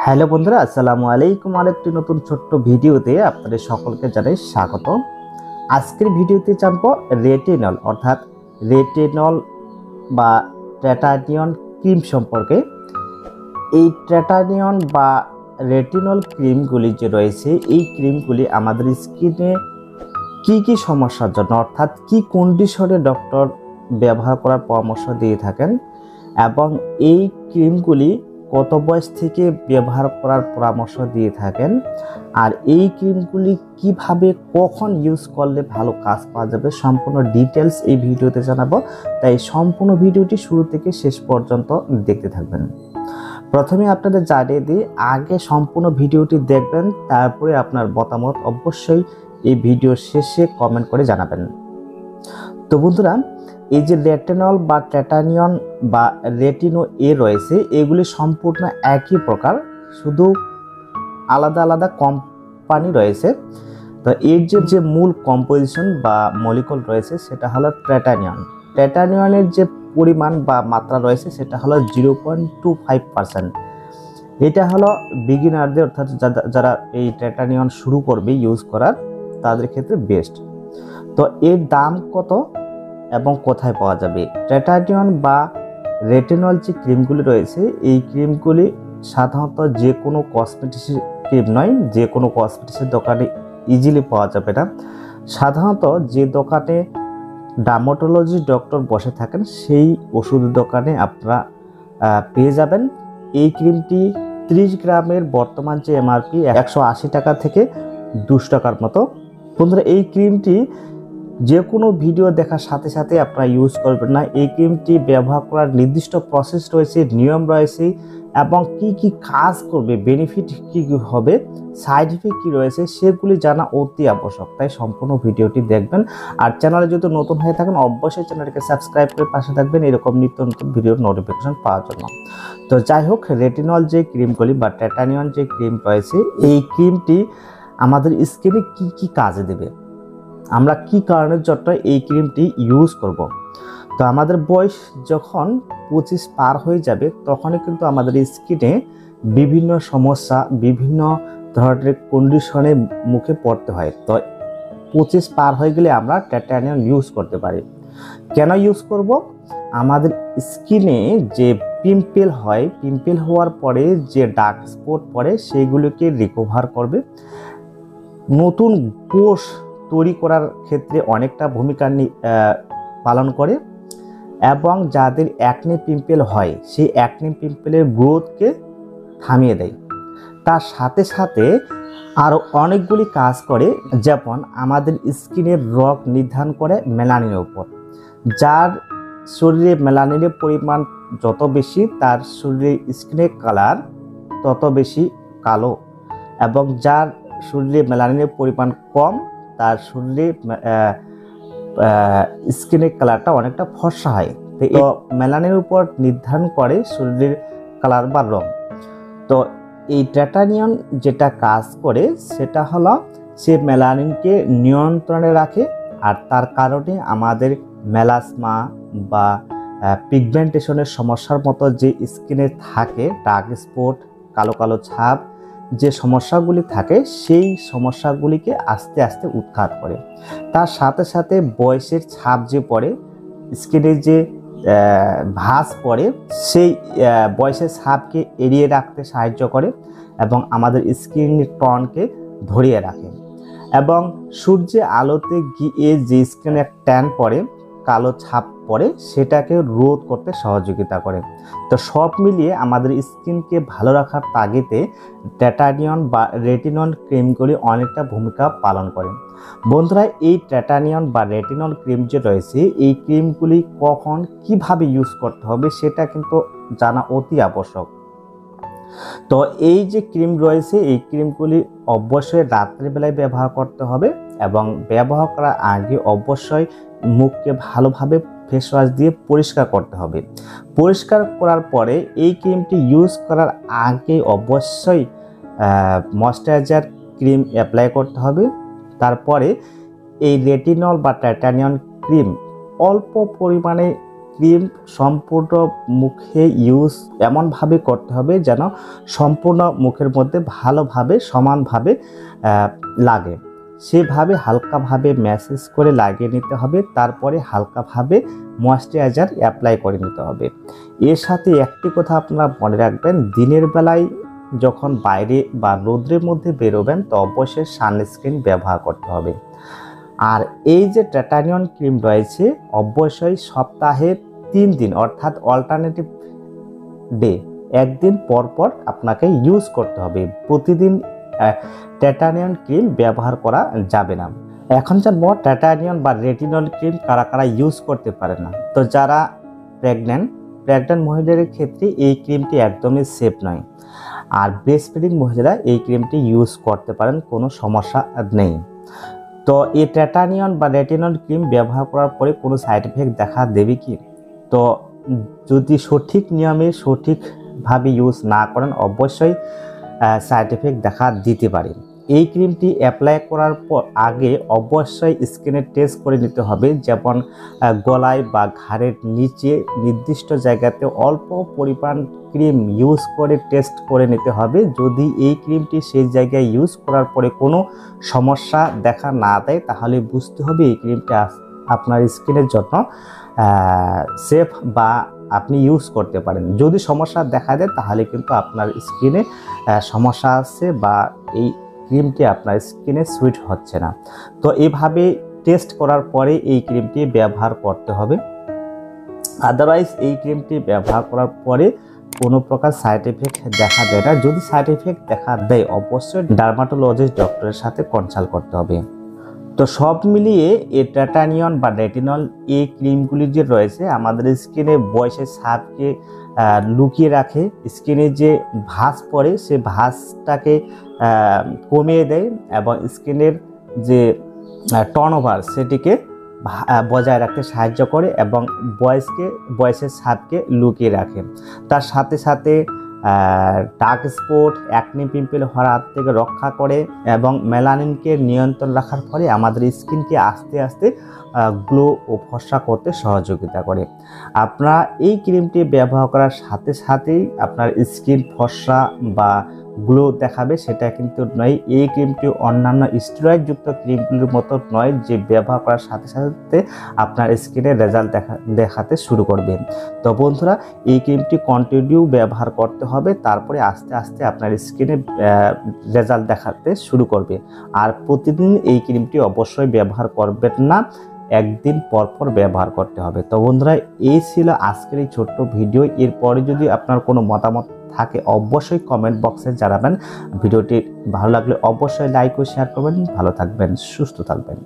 Hello বন্ধুরা, আসসালামু আলাইকুম। আরেকটি নতুন ছোট্ট ভিডিওতে আপনাদের সকলকে জানাই স্বাগত। আজকের ভিডিওতে জানবো রেটিনল অর্থাৎ রেটিনল বা ট্র্যাটানিয়ন ক্রিম সম্পর্কে। এই ট্র্যাটানিয়ন বা রেটিনল ক্রিমগুলি যে রয়েছে, এই ক্রিমগুলি আমাদের স্কিনে কি সমস্যার জন্য অর্থাৎ কি কন্ডিশনে ডক্টর ব্যবহার করার পরামর্শ দিয়ে থাকেন এবং এই ক্রিমগুলি কত বয়স থেকে ব্যবহার করার পরামর্শ দিয়ে থাকেন, আর এই ক্রিমগুলি কিভাবে কখন ইউজ করলে ভালো কাজ পাওয়া যাবে সম্পূর্ণ ডিটেলস এই ভিডিওতে জানাবো। তাই সম্পূর্ণ ভিডিওটি শুরু থেকে শেষ পর্যন্ত দেখতে থাকবেন। প্রথমে আপনাদের জানিয়ে দিই, আগে সম্পূর্ণ ভিডিওটি দেখবেন, তারপরে আপনার মতামত অবশ্যই এই ভিডিওর শেষে কমেন্ট করে জানাবেন। তো বন্ধুরা, এই যে রেটিনল বা ট্র্যাটানিয়ন বা রেটিনো এ রয়েছে, এগুলি সম্পূর্ণ একই প্রকার, শুধু আলাদা আলাদা কোম্পানি রয়েছে। তো এর যে মূল কম্পোজিশন বা মলিকুল রয়েছে সেটা হলো ট্র্যাটানিয়ন। ট্র্যাটানিয়নের যে পরিমাণ বা মাত্রা রয়েছে সেটা হলো 0.25%। এটা হলো বিগিনারদের অর্থাৎ যারা এই ট্র্যাটানিয়ন শুরু করবে ইউজ করার, তাদের ক্ষেত্রে বেস্ট। তো এর দাম কত এবং কোথায় পাওয়া যাবে? ট্র্যাটানিয়ন বা রেটিনল যে ক্রিমগুলি রয়েছে, এই ক্রিমগুলি সাধারণত যে কোনো কসমেটিক্স ক্রিম নয়, যে কোনো কসমেটিক্সের দোকানে ইজিলি পাওয়া যাবে না। সাধারণত যে দোকানে ডার্মাটোলজি ডক্টর বসে থাকেন সেই ওষুধের দোকানে আপনারা পেয়ে যাবেন। এই ক্রিমটি 30 গ্রামের বর্তমান যে এমআরপি 180 টাকা থেকে 200 টাকার মতো। বন্ধুরা, এই ক্রিমটি যে কোনো ভিডিও দেখার সাথে সাথে আপনারা ইউজ করবেন না। এই ক্রিমটি ব্যবহার করার নির্দিষ্ট প্রসেস রয়েছে, নিয়ম রয়েছে এবং কি কাজ করবে, বেনিফিট কি হবে, সাইড ইফেক্ট কী রয়েছে সেগুলি জানা অতি আবশ্যক। তাই সম্পূর্ণ ভিডিওটি দেখবেন। আর চ্যানেলে যদি নতুন হয়ে থাকেন অবশ্যই চ্যানেলটিকে সাবস্ক্রাইব করে পাশে থাকবেন এরকম নিত্য নতুন ভিডিওর নোটিফিকেশন পাওয়ার জন্য। তো যাই হোক, রেটিনল যে ক্রিমগুলি বা ট্র্যাটানিয়ন যে ক্রিম রয়েছে, এই ক্রিমটি আমাদের স্কিনে কি কাজে দেবে, আমরা কি কারণের জন্য এই ক্রিমটি ইউজ করব। তো আমাদের বয়স যখন 25 পার হয়ে যাবে তখনই কিন্তু আমাদের স্কিনে বিভিন্ন সমস্যা, বিভিন্ন ধরনের কন্ডিশনে মুখে পড়তে হয়। তো 25 পার হয়ে গেলে আমরা ট্র্যাটানিয়ন ইউজ করতে পারি। কেন ইউজ করব? আমাদের স্কিনে যে পিম্পল হয়, পিম্পল হওয়ার পরে যে ডার্ক স্পট পড়ে সেইগুলোকে রিকভার করবে, নতুন কোষ তৈরি করার ক্ষেত্রে অনেকটা ভূমিকা পালন করে এবং যাদের অ্যাকনে পিম্পল হয় সেই অ্যাকনে পিম্পলের গ্রোথকে থামিয়ে দেয়। তার সাথে সাথে আরও অনেকগুলি কাজ করে, যেমন আমাদের স্কিনের রং নির্ধারণ করে মেলানিনের উপর। যার শরীরে মেলানিনের পরিমাণ যত বেশি, তার শরীরের স্কিনের কালার তত বেশি কালো, এবং যার শরীরে মেলানিনের পরিমাণ কম, তার শরীরে স্কিনের কালারটা অনেকটা ফর্সা হয়। তো মেলানিনের উপর নির্ধারণ করে শরীরের কালার বা রং। তো এই ট্র্যাটানিয়ন যেটা কাজ করে সেটা হলো সে মেলানিনকে নিয়ন্ত্রণে রাখে, আর তার কারণে আমাদের মেলাসমা বা পিগমেন্টেশনের সমস্যার মতো যে স্কিনে থাকে ডার্ক স্পট, কালো কালো ছাপ, যে সমস্যাগুলি থাকে সেই সমস্যাগুলিকে আস্তে আস্তে উৎখাত করে। তার সাথে সাথে বয়সের ছাপ যে পড়ে, স্কিনে যে ভাঁজ পড়ে, সেই বয়সের ছাপকে এড়িয়ে রাখতে সাহায্য করে এবং আমাদের স্কিনের টনকে ধরিয়ে রাখে। এবং সূর্যে আলোতে গিয়ে যে স্কিনে ট্যান পড়ে, কালো ছাপ পড়ে, সেটাকে রোধ করতে সহযোগিতা করে। তো সব মিলিয়ে আমাদের স্কিনকে ভালো রাখার তাগিদে ট্র্যাটানিয়ন বা রেটিনল ক্রিমগুলি অনেকটা ভূমিকা পালন করে। বন্ধুরা, এই ট্র্যাটানিয়ন বা রেটিনল ক্রিম যে রয়েছে, এই ক্রিমগুলি কখন কিভাবে ইউজ করতে হবে সেটা কিন্তু জানা অতি আবশ্যক। তো এই যে ক্রিম রয়েছে, এই ক্রিমগুলি অবশ্যই রাত্রিবেলায় ব্যবহার করতে হবে এবং ব্যবহার করার আগে অবশ্যই মুখকে ভালোভাবে ফেস ওয়াশ দিয়ে পরিষ্কার করতে হবে। পরিষ্কার করার পরে এই ক্রিমটি ইউজ করার আগে অবশ্যই ময়েশ্চারাইজার ক্রিম অ্যাপ্লাই করতে হবে। তারপরে এই রেটিনল বা ট্র্যাটানিয়ন ক্রিম অল্প পরিমাণে ক্রিম সম্পূর্ণ মুখে ইউজ এমনভাবে করতে হবে যেন সম্পূর্ণ মুখের মধ্যে ভালোভাবে সমানভাবে লাগে, সেভাবে হালকাভাবে ম্যাসেজ করে লাগিয়ে নিতে হবে। তারপরে হালকাভাবে ময়েশ্চারাইজার অ্যাপ্লাই করে নিতে হবে। এর সাথে একটি কথা আপনারা মনে রাখবেন, দিনের বেলায় যখন বাইরে বা রৌদ্রের মধ্যে বেরোবেন তো অবশ্যই সানস্ক্রিন ব্যবহার করতে হবে। আর এই যে টাইটানিয়াম ক্রিম রয়েছে অবশ্যই সপ্তাহে 3 দিন অর্থাৎ অল্টারনেটিভ ডে, একদিন পর পর আপনাকে ইউজ করতে হবে। প্রতিদিন টাইটানিয়াম ক্রিম ব্যবহার করা যাবে না। এখন জানবো টাইটানিয়াম বা রেটিনল ক্রিম কারা কারা ইউজ করতে পারে না। তো যারা প্রেগন্যান্ট মহিলাদের ক্ষেত্রে এই ক্রিমটি একদমই সেফ নয়। আর ব্রেস্ট ফিডিং মহিলারা এই ক্রিমটি ইউজ করতে পারেন, কোনো সমস্যা নেই। তো এই টাইটানিয়াম বা রেটিনল ক্রিম ব্যবহার করার পরে কোনো সাইড এফেক্ট দেখা দেবে কি? তো যদি সঠিক নিয়মে সঠিকভাবে ইউজ না করেন অবশ্যই সাইড এফেক্ট দেখা দিতে পারে। এই ক্রিমটি অ্যাপ্লাই করার পর আগে অবশ্যই স্কিনের টেস্ট করে নিতে হবে, যেমন গলায় বা ঘাড়ের নিচে নির্দিষ্ট জায়গাতে অল্প পরিমাণ ক্রিম ইউজ করে টেস্ট করে নিতে হবে। যদি এই ক্রিমটি সেই জায়গায় ইউজ করার পরে কোনো সমস্যা দেখা না দেয় তাহলে বুঝতে হবে এই ক্রিমটি আপনার স্কিনের জন্য সেফ বা আপনি ইউজ করতে পারেন। যদি সমস্যা দেখা দেয় তাহলে কিন্তু আপনার স্কিনে সমস্যা আছে বা এই ক্রিমটি আপনার স্কিনে সুইট হচ্ছে না। তো এইভাবে টেস্ট করার পরে এই ক্রিমটি ব্যবহার করতে হবে। আদারওয়াইজ এই ক্রিমটি ব্যবহার করার পরে কোনো প্রকার সাইড এফেক্ট দেখা দেয় না। যদি সাইড এফেক্ট দেখা দেয় অবশ্যই ডার্মাটোলজিস্ট ডক্টরের সাথে কনসাল্ট করতে হবে। তো সব মিলিয়ে এই টাইটানিয়াম বা রেটিনল এই ক্রিমগুলি যে রয়েছে আমাদের স্কিনে বয়সের ছাপকে লুকিয়ে রাখে, স্কিনে যে ভাঁজ পড়ে সে ভাঁজটাকে কমিয়ে দেয় এবং স্কিনের যে টার্নওভার সেটিকে বজায় রাখতে সাহায্য করে এবং বয়সের ছাপকে লুকিয়ে রাখে। তার সাথে সাথে ডার্ক স্পট অ্যাকনি পিম্পল হওয়ার হাত থেকে রক্ষা করে এবং মেলানিনকে নিয়ন্ত্রণ রাখার ফলে আমাদের স্কিনকে আস্তে আস্তে গ্লো ও ফর্সা করতে সহযোগিতা করে। আপনারা এই ক্রিমটি ব্যবহার করার সাথে সাথেই আপনার স্কিন ফর্সা বা গ্লো দেখাবে সেটা কিন্তু নয়। এই ক্রিমটি অন্যান্য স্টেরয়েডযুক্ত ক্রিমগুলির মতো নয় যে ব্যবহার করার সাথে সাথে আপনার স্কিনে রেজাল্ট দেখাতে শুরু করবে। তো বন্ধুরা এই ক্রিমটি কন্টিনিউ ব্যবহার করতে হবে, তারপরে আস্তে আস্তে আপনার স্কিনে রেজাল্ট দেখাতে শুরু করবে। আর প্রতিদিন এই ক্রিমটি অবশ্যই ব্যবহার করবেন না, একদিন পর পর ব্যবহার করতে হবে। তো বন্ধুরা এই ছিল আজকের এই ছোট্ট ভিডিও। এরপরে যদি আপনার কোনো মতামত থাকে অবশ্যই কমেন্ট বক্সে জানাবেন। ভিডিওটি ভালো লাগলে অবশ্যই লাইক ও শেয়ার করবেন। ভালো থাকবেন, সুস্থ থাকবেন।